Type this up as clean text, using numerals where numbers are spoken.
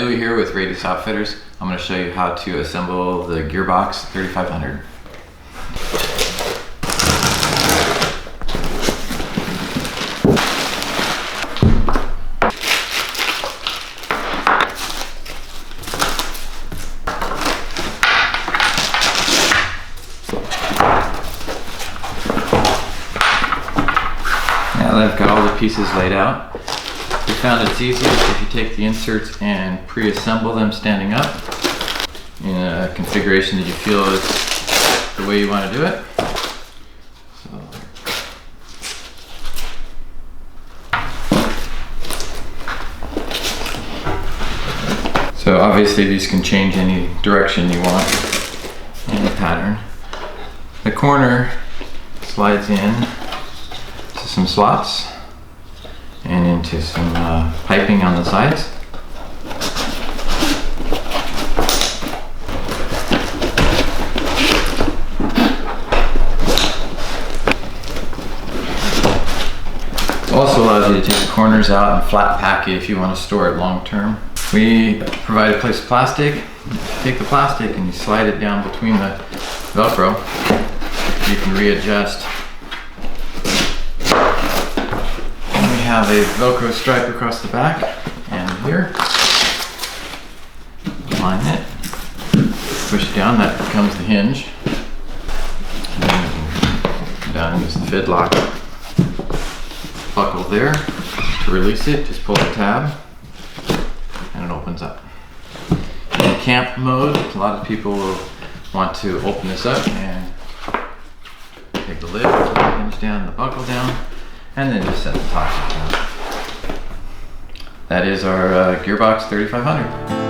Louie here with Radius Outfitters. I'm going to show you how to assemble the Gearbox 3500. Now that I've got all the pieces laid out, we found it's easiest if you take the inserts and pre-assemble them standing up in a configuration that you feel is the way you want to do it. So obviously these can change any direction you want, any pattern. The corner slides in to some slots and into some piping on the sides. Also allows you to take the corners out and flat pack it if you want to store it long term. We provide a place of plastic. You take the plastic and you slide it down between the Velcro. You can readjust. Have a Velcro stripe across the back and here. Line it, push it down, that becomes the hinge. Down and use the fidlock. Buckle there. To release it, just pull the tab and it opens up. In camp mode, a lot of people will want to open this up and take the lid, pull the hinge down, the buckle down, and then just set the top down. That is our Gearbox 3500.